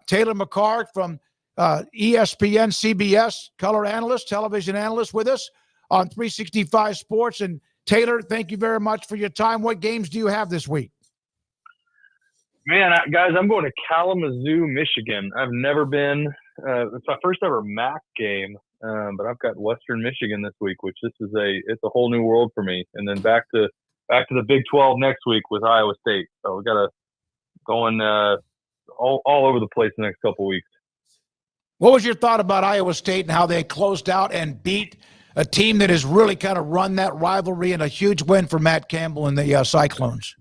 Taylor McHargue from ESPN, CBS, color analyst, television analyst with us on 365 Sports. And Taylor, thank you very much for your time. What games do you have this week? Man, guys, I'm going to Kalamazoo, Michigan. I've never been. It's my first ever MAC game, but I've got Western Michigan this week, which it's a whole new world for me. And then back to the Big 12 next week with Iowa State. So we got to going all over the place the next couple of weeks. What was your thought about Iowa State and how they closed out and beat a team that has really kind of run that rivalry, and a huge win for Matt Campbell and the Cyclones?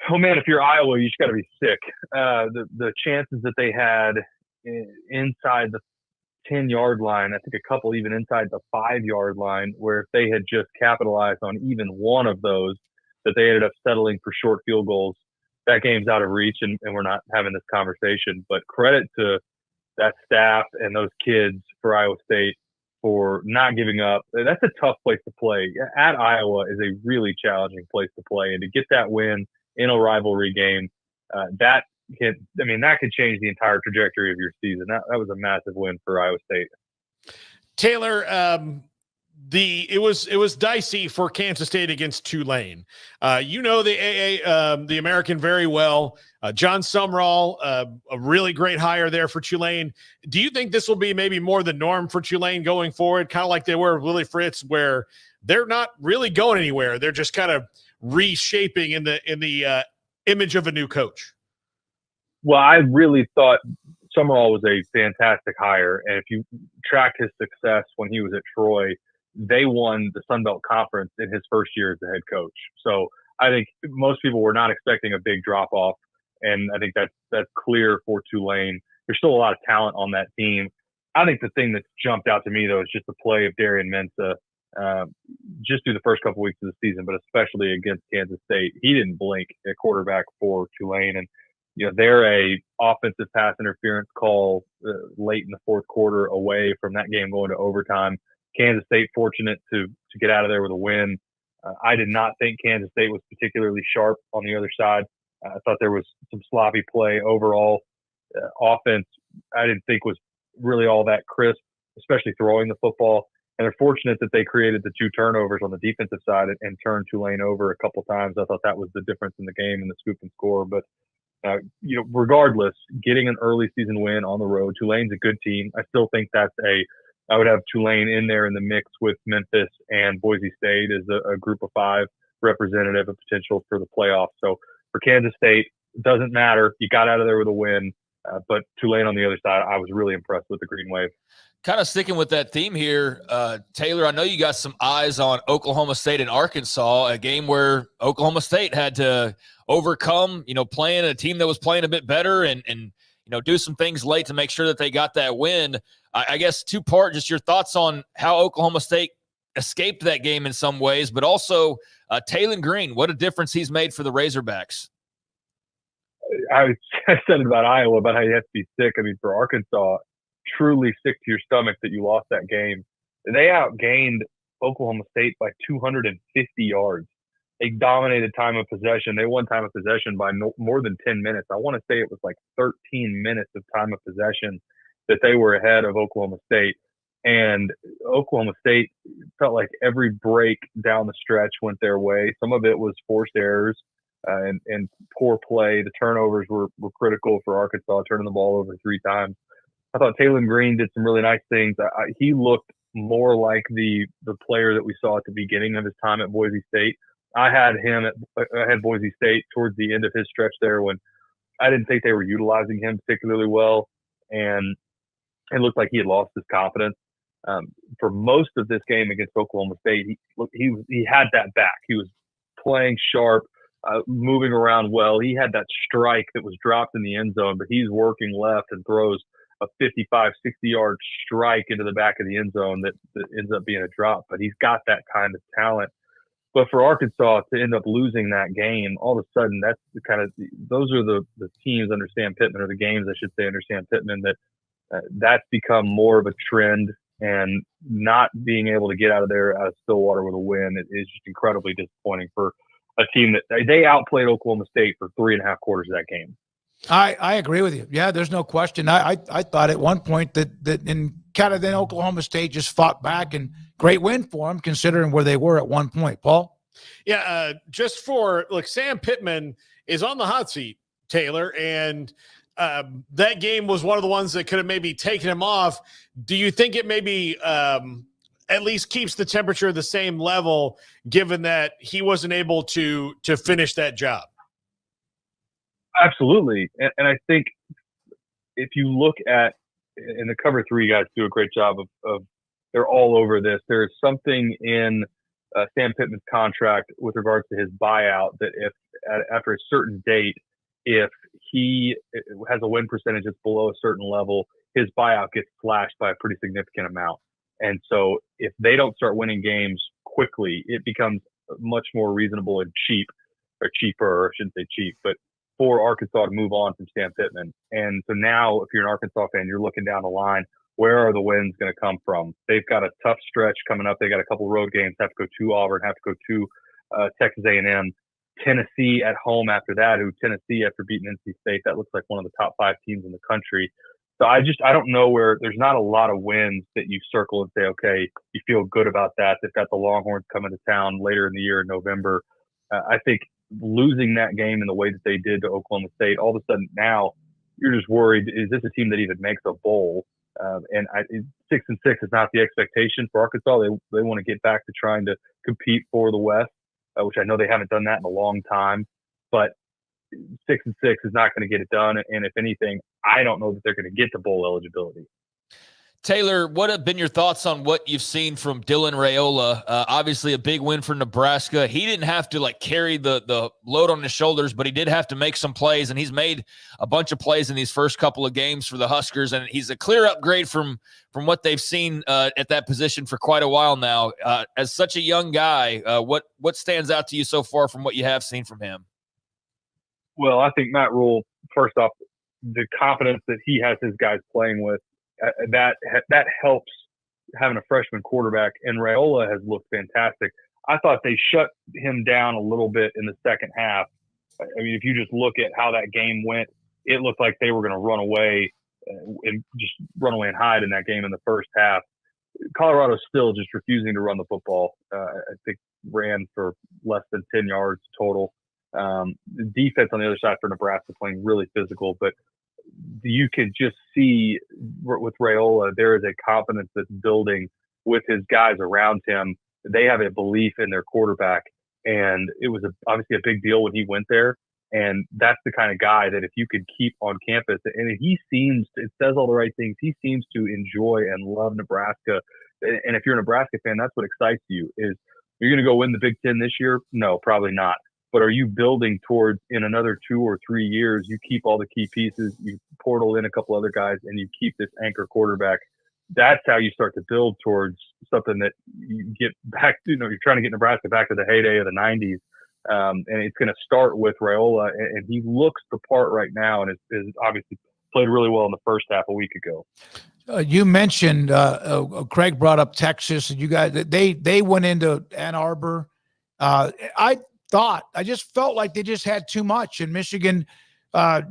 Oh man, if you're Iowa, you just got to be sick. The chances that they had inside the 10-yard line, I think a couple even inside the 5-yard line, where if they had just capitalized on even one of those, that they ended up settling for short field goals. That game's out of reach, and we're not having this conversation. But credit to that staff and those kids for Iowa State for not giving up. That's a tough place to play. At Iowa is a really challenging place to play, and to get that win in a rivalry game, that could change the entire trajectory of your season. That was a massive win for Iowa State. Taylor, it was dicey for Kansas State against Tulane. The American very well. John Sumrall, a really great hire there for Tulane. Do you think this will be maybe more the norm for Tulane going forward, kind of like they were with Willie Fritz, where they're not really going anywhere? They're just kind of reshaping in the image of a new coach. Well, I really thought Summerall was a fantastic hire, and if you track his success when he was at Troy, they won the Sun Belt Conference in his first year as the head coach. So I think most people were not expecting a big drop off, and I think that's clear for Tulane. There's still a lot of talent on that team. I think the thing that's jumped out to me though is just the play of Darian Mensah. Just through the first couple weeks of the season, but especially against Kansas State, he didn't blink at quarterback for Tulane. And, they're a offensive pass interference call late in the fourth quarter away from that game going to overtime. Kansas State fortunate to get out of there with a win. I did not think Kansas State was particularly sharp on the other side. I thought there was some sloppy play overall. Offense, I didn't think was really all that crisp, especially throwing the football. And they're fortunate that they created the 2 turnovers on the defensive side and turned Tulane over a couple times. I thought that was the difference in the game and the scoop and score. But, regardless, getting an early season win on the road, Tulane's a good team. I still think I would have Tulane in there in the mix with Memphis and Boise State as a group of 5 representative of potential for the playoffs. So for Kansas State, it doesn't matter. You got out of there with a win. But Tulane on the other side, I was really impressed with the Green Wave. Kind of sticking with that theme here, Taylor, I know you got some eyes on Oklahoma State and Arkansas, a game where Oklahoma State had to overcome, playing a team that was playing a bit better and do some things late to make sure that they got that win. I guess 2-part, just your thoughts on how Oklahoma State escaped that game in some ways, but also Taylon Green, what a difference he's made for the Razorbacks. I said it about Iowa, about how you have to be sick. For Arkansas, truly sick to your stomach that you lost that game. They outgained Oklahoma State by 250 yards. They dominated time of possession. They won time of possession by more than 10 minutes. I want to say it was like 13 minutes of time of possession that they were ahead of Oklahoma State. And Oklahoma State felt like every break down the stretch went their way. Some of it was forced errors and poor play. The turnovers were critical for Arkansas, turning the ball over 3 times. I thought Taylon Green did some really nice things. He looked more like the player that we saw at the beginning of his time at Boise State. I had Boise State towards the end of his stretch there when I didn't think they were utilizing him particularly well, and it looked like he had lost his confidence. For most of this game against Oklahoma State, he had that back. He was playing sharp, moving around well. He had that strike that was dropped in the end zone, but he's working left and throws a 55, 60-yard strike into the back of the end zone that ends up being a drop. But he's got that kind of talent. But for Arkansas to end up losing that game, all of a sudden, that's those are the teams under Sam Pittman, or the games, I should say, under Sam Pittman, that's become more of a trend. And not being able to get out of Stillwater with a win is just incredibly disappointing for a team that they outplayed Oklahoma State for 3.5 quarters of that game. I agree with you. Yeah, there's no question. I thought at one point that in kind of then Oklahoma State just fought back, and great win for them considering where they were at one point. Paul? Yeah, just for look, Sam Pittman is on the hot seat, Taylor, and that game was one of the ones that could have maybe taken him off. Do you think it maybe at least keeps the temperature the same level, given that he wasn't able to finish that job? Absolutely. And I think if you look at, and the cover three guys do a great job of they're all over this. There is something in Sam Pittman's contract with regards to his buyout that if after a certain date, if he has a win percentage that's below a certain level, his buyout gets slashed by a pretty significant amount. And so if they don't start winning games quickly, it becomes much more reasonable and cheap, or cheaper, or I shouldn't say cheap, but for Arkansas to move on from Sam Pittman. And so now, if you're an Arkansas fan, you're looking down the line, where are the wins going to come from? They've got a tough stretch coming up. They got a couple road games, have to go to Auburn, have to go to Texas A&M, Tennessee at home after that, who Tennessee, after beating NC State, that looks like one of the top 5 teams in the country. So I don't know where there's not a lot of wins that you circle and say, okay, you feel good about that. They've got the Longhorns coming to town later in the year in November. I think losing that game in the way that they did to Oklahoma State, all of a sudden now you're just worried, is this a team that even makes a bowl? 6-6 is not the expectation for Arkansas. They want to get back to trying to compete for the West, which I know they haven't done that in a long time. But 6-6 is not going to get it done. And if anything, I don't know that they're going to get to bowl eligibility. Taylor, what have been your thoughts on what you've seen from Dylan Raiola? Obviously a big win for Nebraska. He didn't have to carry the load on his shoulders, but he did have to make some plays, and he's made a bunch of plays in these first couple of games for the Huskers, and he's a clear upgrade from what they've seen at that position for quite a while now. As such a young guy, what stands out to you so far from what you have seen from him? Well, I think Matt Rule, first off, the confidence that he has his guys playing with, that helps having a freshman quarterback, and Raiola has looked fantastic. I thought they shut him down a little bit in the second half. I mean, if you just look at how that game went, it looked like they were going to run away and hide in that game in the first half. Colorado's still just refusing to run the football. I think ran for less than 10 yards total. The defense on the other side for Nebraska playing really physical, but you can just see with Raiola, there is a confidence that's building with his guys around him. They have a belief in their quarterback, and it was obviously a big deal when he went there. And that's the kind of guy that if you could keep on campus, and it says all the right things. He seems to enjoy and love Nebraska. And if you're a Nebraska fan, that's what excites you. Is you're going to go win the Big Ten this year? No, probably not. But are you building towards, in another 2 or 3 years, you keep all the key pieces, you portal in a couple other guys, and you keep this anchor quarterback? That's how you start to build towards something that you get back to. You're trying to get Nebraska back to the heyday of the 90s. And it's going to start with Raiola, and he looks the part right now, and is obviously played really well in the first half a week ago. You mentioned Craig brought up Texas, and you guys they went into Ann Arbor. I just felt like they just had too much, and Michigan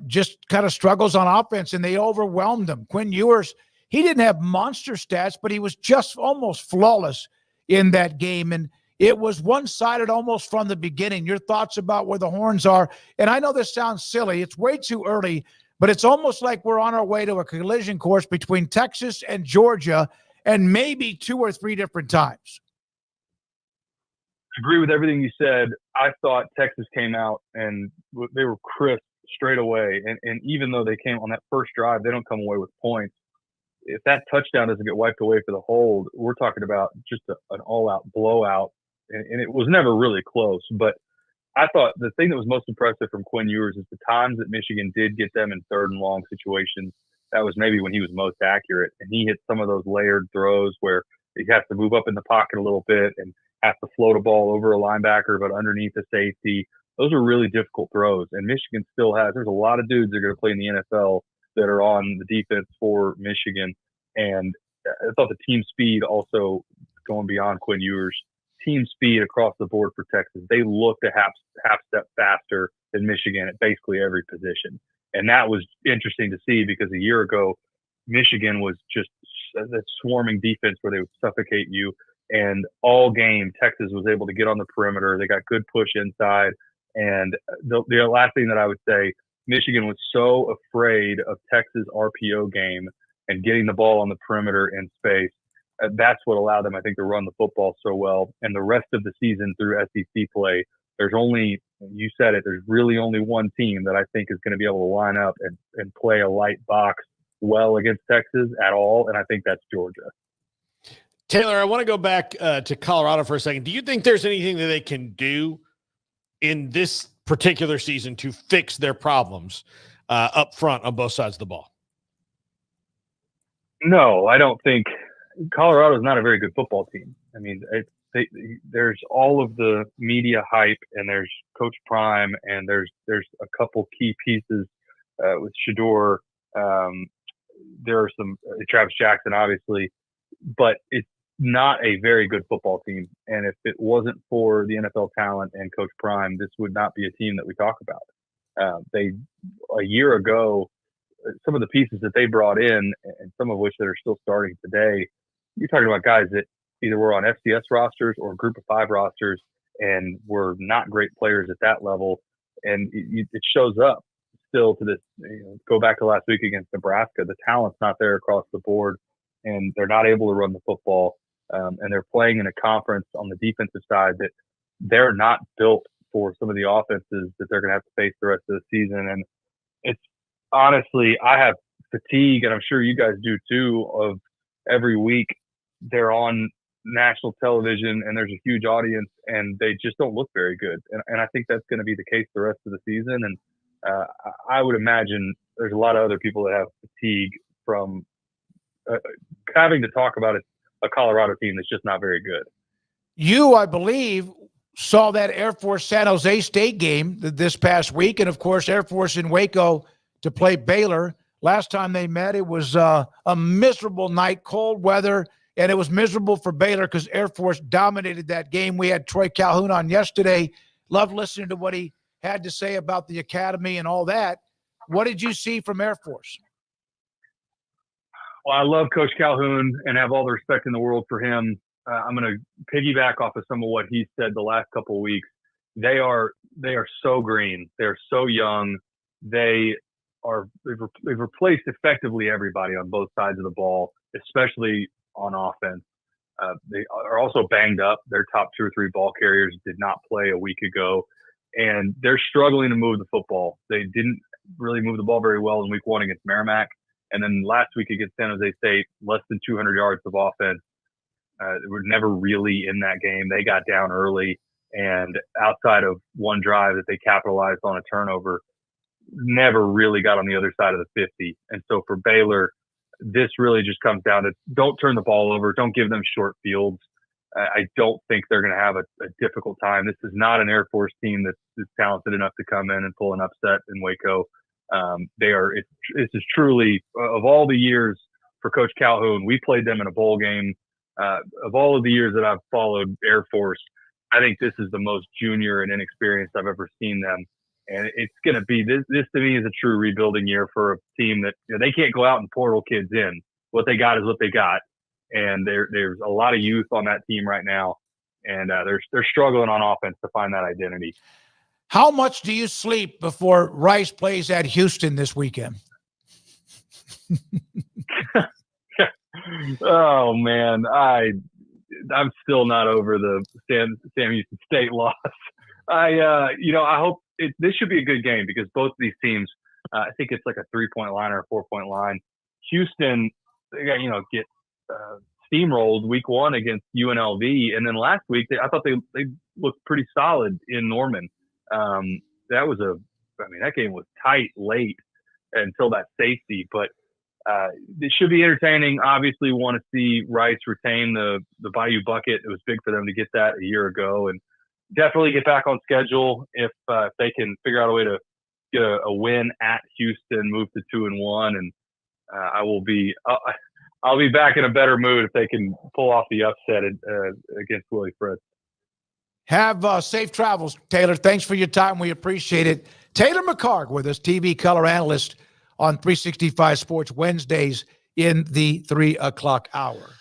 just kind of struggles on offense, and they overwhelmed them. Quinn Ewers, he didn't have monster stats, but he was just almost flawless in that game, and it was one-sided almost from the beginning. Your thoughts about where the Horns are? And I know this sounds silly. It's way too early, but it's almost like we're on our way to a collision course between Texas and Georgia, and maybe 2 or 3 different times. Agree with everything you said. I thought Texas came out and they were crisp straight away. And even though they came on that first drive, they don't come away with points. If that touchdown doesn't get wiped away for the hold, we're talking about just an all-out blowout. And it was never really close. But I thought the thing that was most impressive from Quinn Ewers is the times that Michigan did get them in 3rd and long situations. That was maybe when he was most accurate. And he hit some of those layered throws where he has to move up in the pocket a little bit and have to float a ball over a linebacker, but underneath the safety. Those are really difficult throws. And Michigan still there's a lot of dudes that are going to play in the NFL that are on the defense for Michigan. And I thought the team speed also, going beyond Quinn Ewers, team speed across the board for Texas. They looked a half step faster than Michigan at basically every position. And that was interesting to see because a year ago, Michigan was just that swarming defense where they would suffocate you. And all game, Texas was able to get on the perimeter. They got good push inside. And the last thing that I would say, Michigan was so afraid of Texas' RPO game and getting the ball on the perimeter in space. That's what allowed them, I think, to run the football so well. And the rest of the season through SEC play, there's only, you said it, there's really only one team that I think is going to be able to line up and play a light box well against Texas at all, and I think that's Georgia. Taylor, I want to go back to Colorado for a second. Do you think there's anything that they can do in this particular season to fix their problems up front on both sides of the ball? No, I don't think Colorado is not a very good football team. I mean, there's all of the media hype, and there's Coach Prime, and there's a couple key pieces with Shedeur. There are some Travis Jackson, obviously, but it's not a very good football team. And if it wasn't for the NFL talent and Coach Prime, this would not be a team that we talk about. A year ago, some of the pieces that they brought in, and some of which that are still starting today, you're talking about guys that either were on FCS rosters or Group of 5 rosters and were not great players at that level. And it shows up still to this, go back to last week against Nebraska. The talent's not there across the board, and they're not able to run the football. And they're playing in a conference on the defensive side that they're not built for some of the offenses that they're going to have to face the rest of the season. And it's honestly, I have fatigue, and I'm sure you guys do too, of every week they're on national television and there's a huge audience and they just don't look very good. And I think that's going to be the case the rest of the season. And I would imagine there's a lot of other people that have fatigue from having to talk about a Colorado team that's just not very good. You, I believe, saw that Air Force San Jose State game this past week. And, of course, Air Force in Waco to play Baylor. Last time they met, it was a miserable night, cold weather, and it was miserable for Baylor because Air Force dominated that game. We had Troy Calhoun on yesterday. Loved listening to what he had to say about the academy and all that. What did you see from Air Force? Well, I love Coach Calhoun and have all the respect in the world for him. I'm going to piggyback off of some of what he said the last couple of weeks. They are so green. They're so young. They've replaced effectively everybody on both sides of the ball, especially on offense. They are also banged up. Their top 2 or 3 ball carriers did not play a week ago, and they're struggling to move the football. They didn't really move the ball very well in week 1 against Merrimack. And then last week against San Jose State, less than 200 yards of offense. They were never really in that game. They got down early, and outside of one drive that they capitalized on a turnover, never really got on the other side of the 50. And so for Baylor, this really just comes down to don't turn the ball over. Don't give them short fields. I don't think they're going to have a difficult time. This is not an Air Force team that's talented enough to come in and pull an upset in Waco. This is truly, of all the years for Coach Calhoun, we played them in a bowl game. Of all of the years that I've followed Air Force, I think this is the most junior and inexperienced I've ever seen them. And it's going to be, this to me is a true rebuilding year for a team that they can't go out and portal kids in. What they got is what they got. And there's a lot of youth on that team right now. And they're struggling on offense to find that identity. How much do you sleep before Rice plays at Houston this weekend? Oh man, I'm still not over the Sam Houston State loss. I hope this should be a good game because both of these teams, I think it's like a 3-point line or a 4-point line. Houston, they got get steamrolled week 1 against UNLV, and then last week I thought they looked pretty solid in Norman. That game was tight late until that safety, but it should be entertaining. Obviously, want to see Rice retain the Bayou Bucket. It was big for them to get that a year ago, and definitely get back on schedule if they can figure out a way to get a win at Houston, move to 2-1, and I'll be back in a better mood if they can pull off the upset against Willie Fritz. Have safe travels, Taylor. Thanks for your time. We appreciate it. Taylor McHargue with us, TV color analyst on 365 Sports Wednesdays in the 3 o'clock hour.